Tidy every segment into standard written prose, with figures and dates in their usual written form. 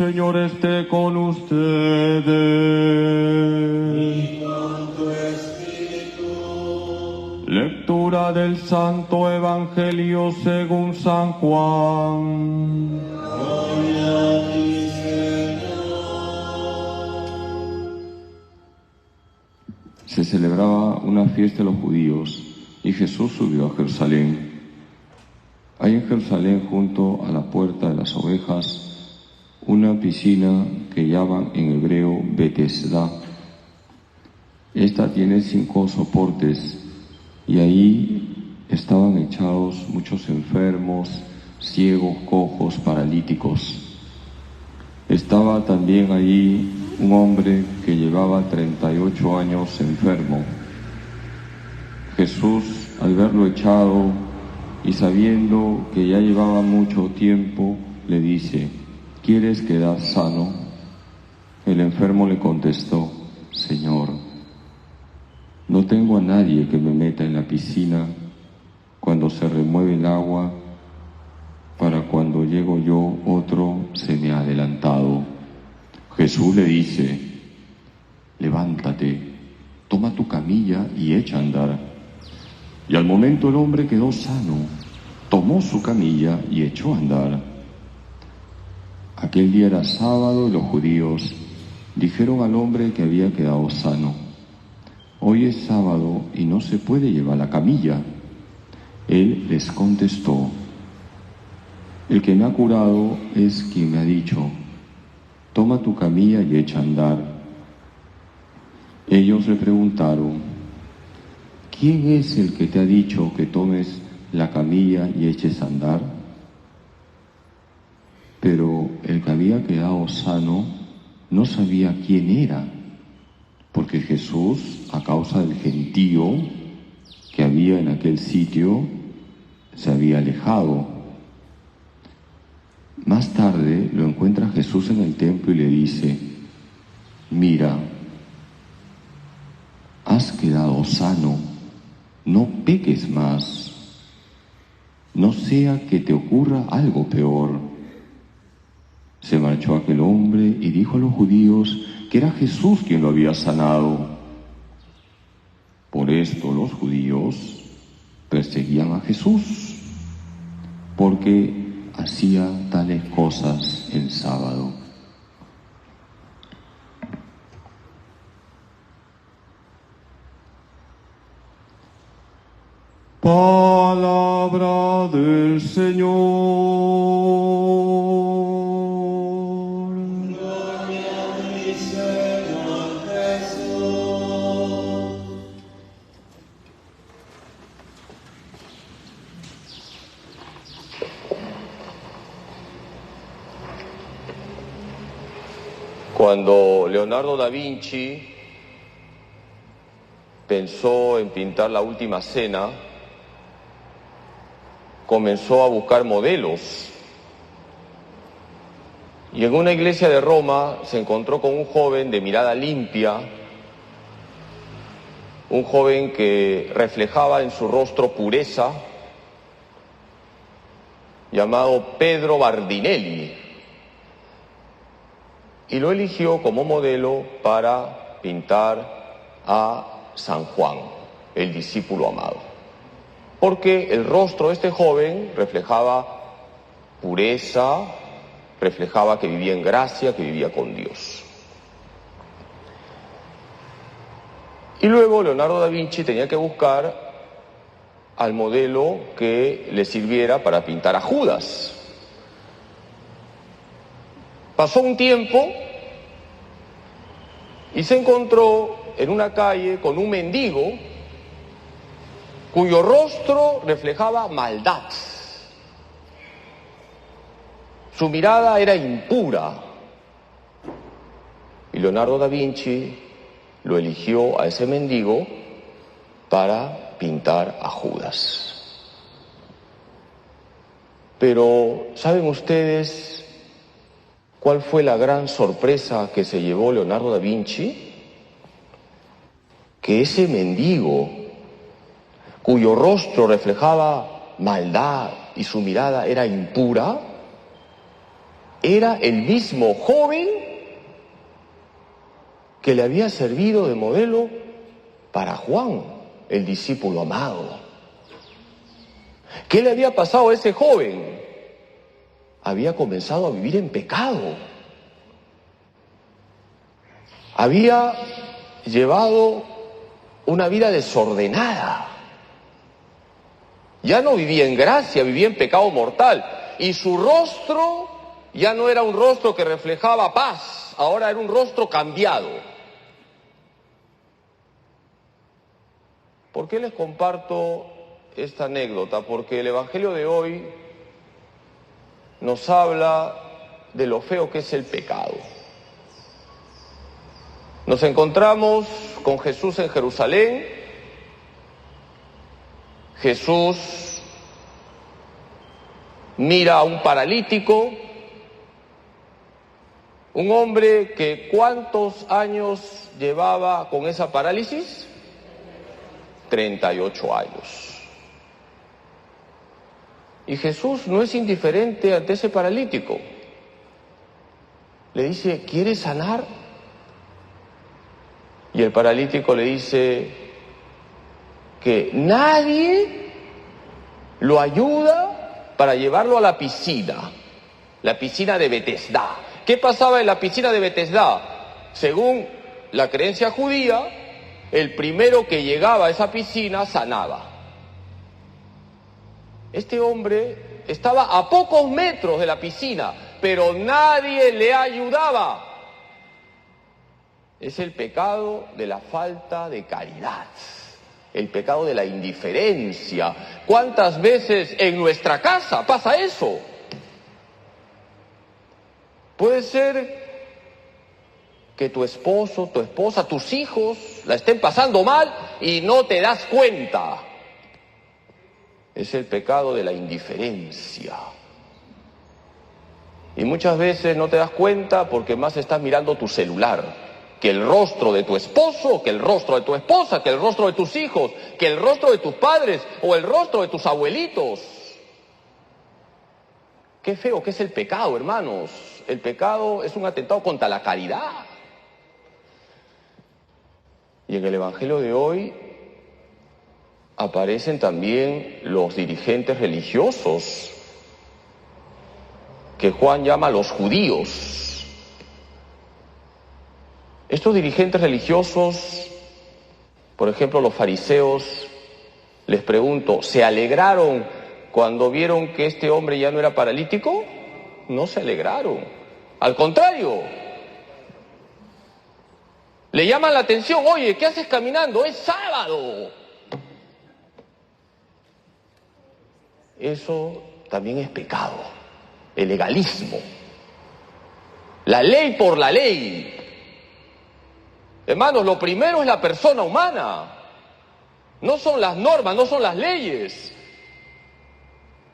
Señor esté con ustedes. Y con tu espíritu. Lectura del Santo Evangelio según San Juan. Gloria a ti, Señor. Se celebraba una fiesta de los judíos y Jesús subió a Jerusalén. Hay en Jerusalén, junto a la puerta de las ovejas, una piscina que llaman en hebreo Betesda. Esta tiene 5 soportes y ahí estaban echados muchos enfermos, ciegos, cojos, paralíticos. Estaba también allí un hombre que llevaba 38 años enfermo. Jesús, al verlo echado y sabiendo que ya llevaba mucho tiempo, le dice: ¿quieres quedar sano? El enfermo le contestó: Señor, no tengo a nadie que me meta en la piscina cuando se remueve el agua. Para cuando llego yo, otro se me ha adelantado. Jesús le dice: levántate, toma tu camilla y echa a andar. Y al momento el hombre quedó sano, tomó su camilla y echó a andar. Aquel día era sábado y los judíos dijeron al hombre que había quedado sano: hoy es sábado y no se puede llevar la camilla. Él les contestó: el que me ha curado es quien me ha dicho: toma tu camilla y echa a andar. Ellos le preguntaron: ¿quién es el que te ha dicho que tomes la camilla y eches a andar? Pero el que había quedado sano no sabía quién era, porque Jesús, a causa del gentío que había en aquel sitio, se había alejado. Más tarde lo encuentra Jesús en el templo y le dice: mira, has quedado sano, no peques más, no sea que te ocurra algo peor. Se marchó aquel hombre y dijo a los judíos que era Jesús quien lo había sanado. Por esto los judíos perseguían a Jesús, porque hacía tales cosas el sábado. Palabra del Señor. Gloria a ti, Señor Jesús. Cuando Leonardo da Vinci pensó en pintar la Última Cena, comenzó a buscar modelos. Y en una iglesia de Roma se encontró con un joven de mirada limpia, un joven que reflejaba en su rostro pureza, llamado Pedro Bardinelli. Y lo eligió como modelo para pintar a San Juan, el discípulo amado. Porque el rostro de este joven reflejaba pureza, reflejaba que vivía en gracia, que vivía con Dios. Y luego Leonardo da Vinci tenía que buscar al modelo que le sirviera para pintar a Judas. Pasó un tiempo y se encontró en una calle con un mendigo cuyo rostro reflejaba maldad. Su mirada era impura. Y Leonardo da Vinci lo eligió a ese mendigo para pintar a Judas. Pero, ¿saben ustedes cuál fue la gran sorpresa que se llevó Leonardo da Vinci? Que ese mendigo, cuyo rostro reflejaba maldad y su mirada era impura, era el mismo joven que le había servido de modelo para Juan, el discípulo amado. ¿Qué le había pasado a ese joven? Había comenzado a vivir en pecado. Había llevado una vida desordenada. Ya no vivía en gracia, vivía en pecado mortal. Y su rostro ya no era un rostro que reflejaba paz, ahora era un rostro cambiado. ¿Por qué les comparto esta anécdota? Porque el Evangelio de hoy nos habla de lo feo que es el pecado. Nos encontramos con Jesús en Jerusalén. Jesús mira a un paralítico, un hombre que ¿cuántos años llevaba con esa parálisis? 38 años. Y Jesús no es indiferente ante ese paralítico. Le dice, ¿quieres sanar? Y el paralítico le dice que nadie lo ayuda para llevarlo a la piscina de Betesda. ¿Qué pasaba en la piscina de Betesda? Según la creencia judía, el primero que llegaba a esa piscina sanaba. Este hombre estaba a pocos metros de la piscina, pero nadie le ayudaba. Es el pecado de la falta de caridad, el pecado de la indiferencia. ¿Cuántas veces en nuestra casa pasa eso? Puede ser que tu esposo, tu esposa, tus hijos la estén pasando mal y no te das cuenta. Es el pecado de la indiferencia. Y muchas veces no te das cuenta porque más estás mirando tu celular que el rostro de tu esposo, que el rostro de tu esposa, que el rostro de tus hijos, que el rostro de tus padres o el rostro de tus abuelitos. Qué feo que es el pecado, hermanos. El pecado es un atentado contra la caridad. Y en el Evangelio de hoy aparecen también los dirigentes religiosos que Juan llama los judíos. Estos dirigentes religiosos, por ejemplo los fariseos, les pregunto, ¿se alegraron cuando vieron que este hombre ya no era paralítico? No se alegraron. Al contrario, le llaman la atención, oye, ¿qué haces caminando? Es sábado. Eso también es pecado, el legalismo. La ley por la ley. Hermanos, lo primero es la persona humana. No son las normas, no son las leyes.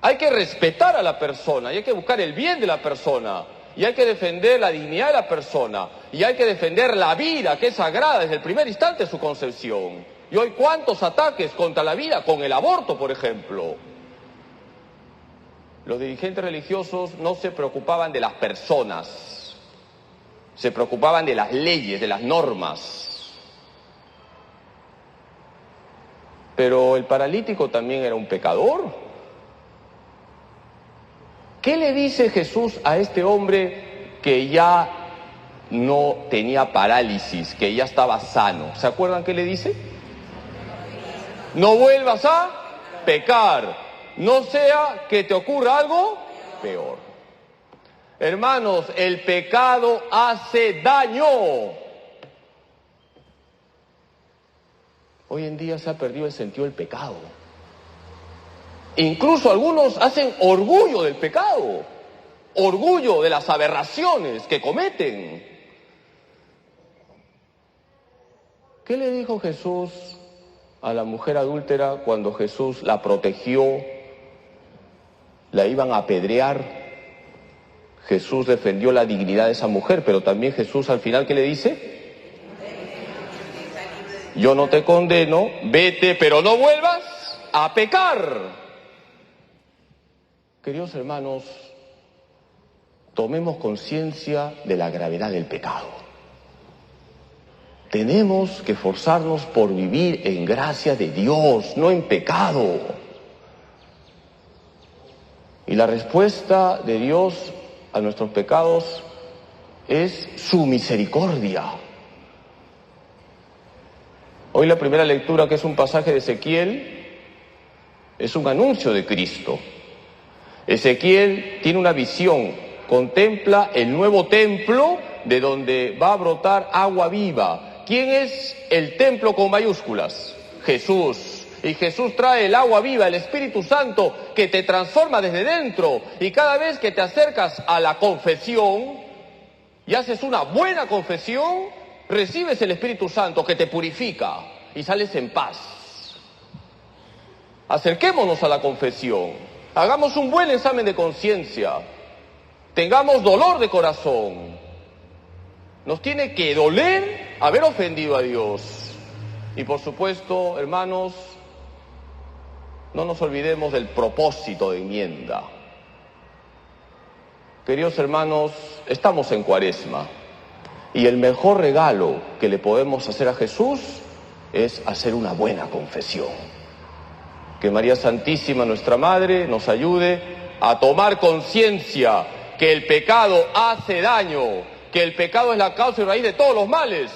Hay que respetar a la persona y hay que buscar el bien de la persona. Y hay que defender la dignidad de la persona. Y hay que defender la vida, que es sagrada desde el primer instante de su concepción. Y hoy, ¿cuántos ataques contra la vida? Con el aborto, por ejemplo. Los dirigentes religiosos no se preocupaban de las personas. Se preocupaban de las leyes, de las normas. Pero el paralítico también era un pecador. ¿Qué le dice Jesús a este hombre que ya no tenía parálisis, que ya estaba sano? ¿Se acuerdan qué le dice? No vuelvas a pecar, no sea que te ocurra algo peor. Hermanos, el pecado hace daño. Hoy en día se ha perdido el sentido del pecado. Incluso algunos hacen orgullo del pecado, orgullo de las aberraciones que cometen. ¿Qué le dijo Jesús a la mujer adúltera cuando Jesús la protegió? La iban a apedrear. Jesús defendió la dignidad de esa mujer, pero también Jesús al final, ¿qué le dice? Yo no te condeno, vete, pero no vuelvas a pecar. Queridos hermanos, tomemos conciencia de la gravedad del pecado. Tenemos que esforzarnos por vivir en gracia de Dios, no en pecado. Y la respuesta de Dios a nuestros pecados es su misericordia. Hoy la primera lectura, que es un pasaje de Ezequiel, es un anuncio de Cristo. Ezequiel tiene una visión, contempla el nuevo templo de donde va a brotar agua viva. ¿Quién es el templo con mayúsculas? Jesús. Y Jesús trae el agua viva, el Espíritu Santo, que te transforma desde dentro. Y cada vez que te acercas a la confesión y haces una buena confesión, recibes el Espíritu Santo que te purifica y sales en paz. Acerquémonos a la confesión, hagamos un buen examen de conciencia, tengamos dolor de corazón. Nos tiene que doler haber ofendido a Dios. Y por supuesto, hermanos, no nos olvidemos del propósito de enmienda. Queridos hermanos, estamos en Cuaresma y el mejor regalo que le podemos hacer a Jesús es hacer una buena confesión. Que María Santísima, nuestra Madre, nos ayude a tomar conciencia que el pecado hace daño, que el pecado es la causa y raíz de todos los males,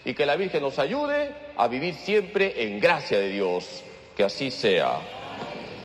y que la Virgen nos ayude a vivir siempre en gracia de Dios. Que así sea.